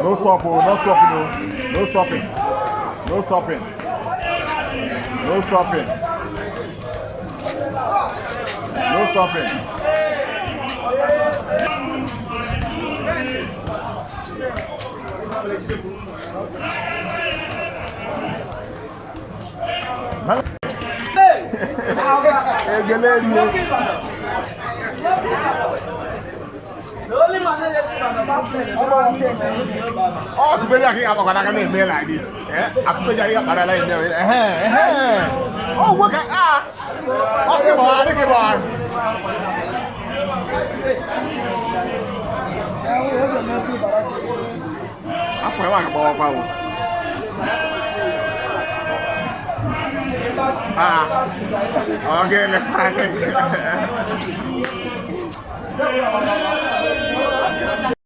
No stopping, no stopping, no stopping, no stopping, no stopping, no stopping. Oh, tu peux dire qu'il y a pas de mail like this. Tu peux dire qu'il y a pas de mail. Oh, what can oh, c'est bon, allez, c'est bon. Après, on va pas où. Ok,